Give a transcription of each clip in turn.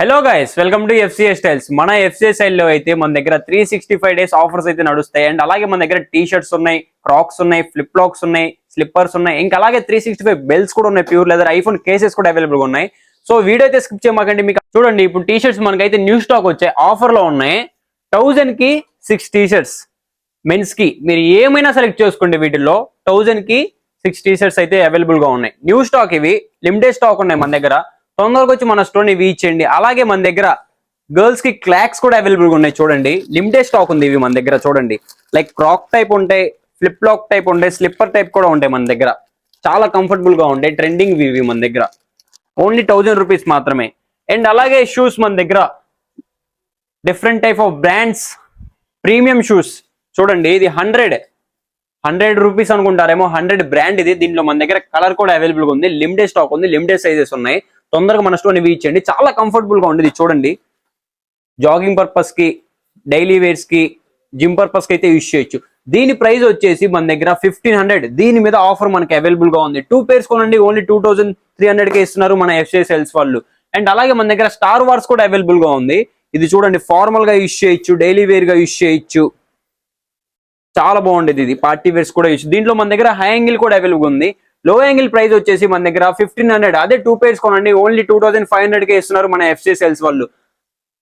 Hello guys, welcome to FCA styles. మన FCA style లో అయితే మన దగ్గర 365 డేస్ ఆఫర్స్ అయితే నడుస్తాయి. అండ్ అలాగే మన దగ్గర టీ షర్ట్స్ ఉన్నాయి, క్రాక్స్ ఉన్నాయి, ఫ్లిప్ ఫ్లాప్స్ ఉన్నాయి, స్లిప్పర్స్ ఉన్నాయి, ఇంకా అలాగే 365 బెల్ట్స్ కూడా ఉన్నాయి, ప్యూర్ లెదర్, ఐఫోన్ కేసెస్ కూడా అవైలబుల్ గా ఉన్నాయి. సో వీడియో అయితే స్కిప్ చేయమాకండి. మీకు చూడండి, ఇప్పుడు టీ షర్ట్స్ మనకైతే న్యూ స్టాక్ వచ్చాయి, ఆఫర్ లో ఉన్నాయి. 1000 కి 6 టీ షర్ట్స్ మెన్స్ కి, మీరు ఏమైనా సెలెక్ట్ చేసుకోండి. వీటిల్లో 1000 కి 6 టీ షర్ట్స్ అయితే అవైలబుల్ గా ఉన్నాయి. న్యూ స్టాక్, ఇవి లిమిటెడ్ స్టాక్ ఉన్నాయి మన దగ్గర. తొందరగా వచ్చి మన స్టోర్ ని వీచండి. అలాగే మన దగ్గర గర్ల్స్ కి క్లాక్స్ కూడా అవైలబుల్ గా ఉన్నాయి. చూడండి, లిమిటెడ్ స్టాక్ ఉంది ఇవి మన దగ్గర. చూడండి, లైక్ క్రాక్ టైప్ ఉంటాయి, ఫ్లిప్ ఫ్లాప్ టైప్ ఉంటాయి, స్లిప్పర్ టైప్ కూడా ఉంటాయి మన దగ్గర. చాలా కంఫర్టబుల్ గా ఉంటాయి, ట్రెండింగ్ ఇవి మన దగ్గర. ఓన్లీ 1000 రూపీస్ మాత్రమే. అండ్ అలాగే షూస్ మన దగ్గర different type of brands, premium shoes. చూడండి, ఇది 100 రూపీస్ అనుకుంటారేమో, 100 బ్రాండ్ ఇది. దీంట్లో మన దగ్గర కలర్ కూడా అవైలబుల్ గా ఉంది, లిమిటెడ్ స్టాక్ ఉంది, లిమిటెడ్ సైజెస్ ఉన్నాయి. తొందరగా మన స్టోర్ ని వీచండి. చాలా కంఫర్టబుల్ గా ఉండేది. చూడండి, జాగింగ్ పర్పస్ కి, డైలీ వేర్స్ కి, జిమ్ పర్పస్ కి అయితే యూజ్ చేయొచ్చు. దీని ప్రైస్ వచ్చేసి మన దగ్గర 1500. దీని మీద ఆఫర్ మనకి అవైలబుల్ గా ఉంది. 2 పేర్స్ కొనండి, ఓన్లీ 2300 కే ఇస్తున్నారు మన ఎఫ్సిఐ సేల్స్ వాళ్ళు. అండ్ అలాగే మన దగ్గర స్టార్ వార్స్ కూడా అవైలబుల్ గా ఉంది. ఇది చూడండి, ఫార్మల్ గా యూజ్ చేయొచ్చు, డైలీ వేర్ గా యూజ్ చేయొచ్చు. చాలా బాగుండేది ఇది, పార్టీ వేర్స్ కూడా యూజ్. దీంట్లో మన దగ్గర హై యాంగిల్ కూడా అవైలబుల్ ఉంది. లో యాంగిల్ ప్రైస్ వచ్చేసి మన దగ్గర 1500. అదే 2 పేర్స్ కొనండి, ఓన్లీ 2500 కే ఇస్తున్నారు మన ఎఫ్సిఐ సేల్స్ వాళ్ళు.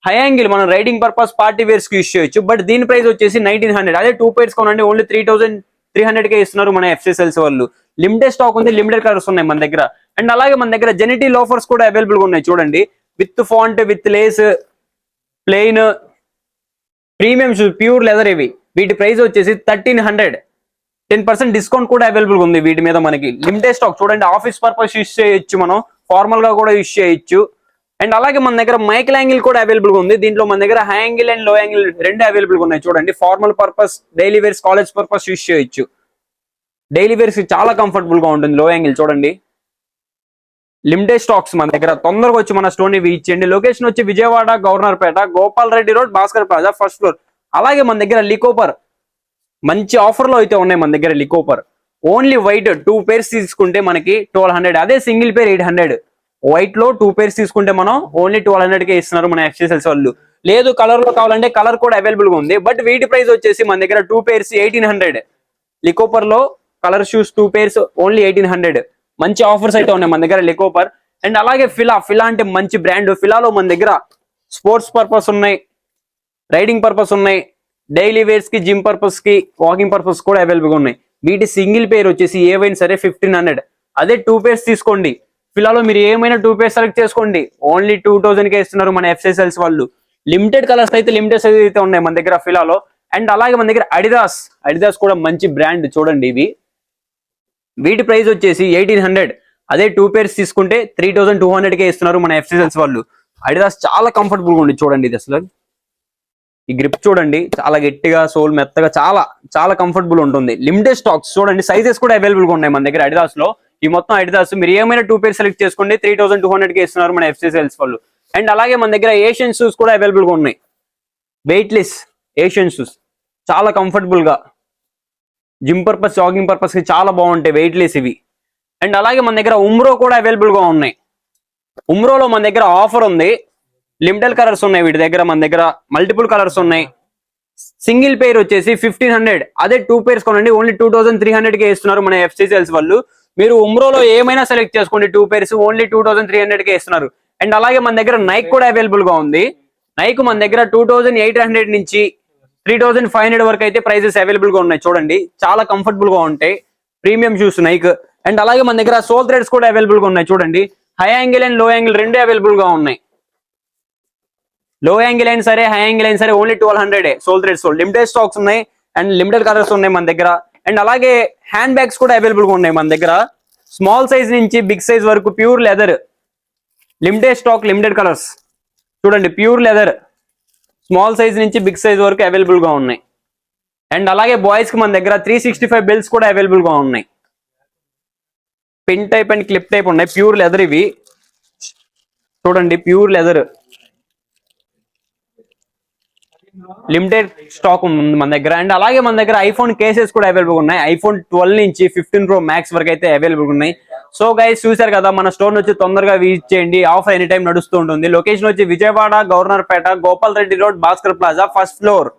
హై యాంగిల్ మనం రైడింగ్ పర్పస్, పార్టీ వేర్స్ కి యూజ్ చేయొచ్చు. బట్ దీని ప్రైస్ వచ్చేసి 1900. అదే 2 పేర్స్ కొనండి, ఓన్లీ 3300 కే ఇస్తున్నారు మన ఎఫ్సిఐ సేల్స్ వాళ్ళు. లిమిటెడ్ స్టాక్ ఉంది, లిమిటెడ్ కలర్స్ ఉన్నాయి మన దగ్గర. అండ్ అలాగే మన దగ్గర జెనిటీ లోఫర్స్ కూడా అవైలబుల్ గా ఉన్నాయి. చూడండి, with font, with lace, plain, premium shoes, pure leather ఇవి. వీటి ప్రైస్ వచ్చేసి 1300. 10% డిస్కౌంట్ కూడా అవైలబుల్ ఉంది వీటి మీద మనకి. Limited stock. చూడండి, ఆఫీస్ పర్పస్ యూజ్ చేయొచ్చు, మనం ఫార్మల్ గా కూడా యూజ్ చేయొచ్చు. అండ్ అలాగే మన దగ్గర మైకిల్ యాంగిల్ కూడా అవైలబుల్ గా ఉంది. దీంట్లో మన దగ్గర high angle and low angle రెండు అవైలబుల్ గా ఉన్నాయి. చూడండి, formal purpose, daily wears, college purpose use చేయొచ్చు. డైలీ వేర్స్ చాలా కంఫర్టబుల్ గా ఉంటుంది లో యాంగిల్. చూడండి, లిమిటెడ్ స్టాక్స్ మన దగ్గర. తొందరగా వచ్చి మన స్టోర్ ని వీచండి. లొకేషన్ వచ్చి Vijayawada, Governorpet, Gopal Reddy road, Bhaskar plaza, first floor. అలాగే మన దగ్గర లికోపర్ మంచి ఆఫర్ లో అయితే ఉన్నాయి మన దగ్గర. లికోపర్ ఓన్లీ వైట్ 2 పేర్స్ తీసుకుంటే మనకి 1200. అదే సింగిల్ పేర్ 800. వైట్ లో 2 పేర్స్ తీసుకుంటే మనం ఓన్లీ 1200 కే ఇస్తున్నారు మన ఎఫ్సిఐ సేల్స్ వాళ్ళు. లేదు కలర్ లో కావాలంటే కలర్ కూడా అవైలబుల్ గా ఉంది. బట్ వీటి ప్రైస్ వచ్చేసి మన దగ్గర 2 పేర్స్ 1800. లికోపర్ లో కలర్ షూస్ 2 పేర్స్ ఓన్లీ 1800. మంచి ఆఫర్స్ అయితే ఉన్నాయి మన దగ్గర లికోపర్. అండ్ అలాగే ఫిలా అంటే మంచి బ్రాండ్. ఫిలాలో మన దగ్గర స్పోర్ట్స్ పర్పస్ ఉన్నాయి, రైడింగ్ పర్పస్ ఉన్నాయి, డైలీ వేర్స్ కి, జిమ్ పర్పస్ కి, వాకింగ్ పర్పస్ కూడా అవైలబుల్ గా ఉన్నాయి. వీటి సింగిల్ పేర్ వచ్చేసి ఏవైనా సరే 1500. అదే 2 పేర్స్ తీసుకోండి. ఫిలాలో మీరు ఏమైనా 2 పేర్స్ సెలెక్ట్ చేసుకోండి, ఓన్లీ 2000 కే ఇస్తున్నారు మన ఎఫ్సిఐ సేల్స్ వాళ్ళు. లిమిటెడ్ కలర్స్ అయితే, లిమిటెడ్ సైజ్ అయితే ఉన్నాయి మన దగ్గర ఫిలాలో. అండ్ అలాగే మన దగ్గర అడిదాస్ కూడా మంచి బ్రాండ్. చూడండి, ఇవి వీటి ప్రైస్ వచ్చేసి 1800. అదే 2 పేర్స్ తీసుకుంటే 3200 కే ఇస్తున్నారు మన ఎఫ్సిఐ సేల్స్ వాళ్ళు. అడిదాస్ చాలా కంఫర్టబుల్ గా ఉంది. చూడండి, ఇది అసలు ఈ గ్రిప్ చూడండి, చాలా గట్టిగా, సోల్ మెత్తగా, చాలా కంఫర్టబుల్ ఉంటుంది. Limited stocks. చూడండి, సైజెస్ కూడా అవైలబుల్ గా ఉన్నాయి మన దగ్గర అడిదాస్ లో. ఈ మొత్తం అడిదాస్ మీరు ఏమైనా 2 పేర్స్ సెలెక్ట్ చేసుకోండి, 3200 కే ఇస్తున్నారు మన ఎఫ్సిఐ సేల్స్ వాళ్ళు. అండ్ అలాగే మన దగ్గర ఏషియన్ షూస్ కూడా అవైలబుల్ గా ఉన్నాయి. వెయిట్లెస్ ఏషియన్ షూస్ చాలా కంఫర్టబుల్ గా, జిమ్ పర్పస్, జాగింగ్ పర్పస్ కి చాలా బాగుంటాయి, వెయిట్లెస్ ఇవి. అండ్ అలాగే మన దగ్గర ఉమ్రో కూడా అవైలబుల్ గా ఉన్నాయి. ఉమ్రోలో మన దగ్గర ఆఫర్ ఉంది. లిమిటెడ్ కలర్స్ ఉన్నాయి వీటి దగ్గర. మన దగ్గర మల్టిపుల్ కలర్స్ ఉన్నాయి. సింగిల్ పేర్ వచ్చేసి 1500. అదే 2 పేర్స్ కొనండి, ఓన్లీ 2300 కే ఇస్తున్నారు మన ఎఫ్సిఐ సేల్స్ వాళ్ళు. మీరు ఉమ్రోలో ఏమైనా సెలెక్ట్ చేసుకోండి, 2 పేర్స్ ఓన్లీ 2300 కే ఇస్తున్నారు. అండ్ అలాగే మన దగ్గర నైక్ కూడా అవైలబుల్ గా ఉంది. నైక్ మన దగ్గర 2800 నుంచి 3500 వరకు అయితే ప్రైజెస్ అవైలబుల్ గా ఉన్నాయి. చూడండి, చాలా కంఫర్టబుల్ గా ఉంటాయి, ప్రీమియం షూస్ నైక్. అండ్ అలాగే మన దగ్గర సోల్ థ్రెడ్స్ కూడా అవైలబుల్ గా ఉన్నాయి. చూడండి, high angle and low angle రెండు అవైలబుల్ గా ఉన్నాయి. లో యాంగిల్ అయినా సరే, హై యాంగిల్ అయినా సరే only 1200. Sole threads limited stocks ఉన్నాయి అండ్ లిమిటెడ్ కలర్స్ ఉన్నాయి మన దగ్గర. అండ్ అలాగే హ్యాండ్ బ్యాగ్స్ కూడా అవైలబుల్ గా ఉన్నాయి మన దగ్గర. స్మాల్ సైజ్ నుంచి బిగ్ సైజ్ వరకు pure leather, limited stock, limited colours. చూడండి, ప్యూర్ లెదర్ స్మాల్ సైజ్ నుంచి బిగ్ సైజ్ వరకు అవైలబుల్ గా ఉన్నాయి. అండ్ అలాగే బాయ్స్ కి మన దగ్గర 365 బెల్ట్స్ కూడా అవైలబుల్ గా ఉన్నాయి. Pin type and clip type ఉన్నాయి, ప్యూర్ లెదర్ ఇవి. చూడండి, ప్యూర్ లెదర్, లిమిటెడ్ స్టాక్ ఉంది మన దగ్గర. అండ్ అలాగే మన దగ్గర ఐఫోన్ కేసెస్ కూడా అవైలబుల్ ఉన్నాయి. ఐఫోన్ 12 నుంచి 15 Pro Max వరకు అయితే అవైలబుల్ ఉన్నాయి. సో గైస్ చూసారు కదా, మన స్టోర్ వచ్చి తొందరగా విజిట్ చేయండి. ఆఫర్ ఎనీ టైం నడుస్తూ ఉంటుంది. లొకేషన్ వచ్చి Vijayawada, governor pet, Gopal Reddy road, Bhaskar plaza, first floor.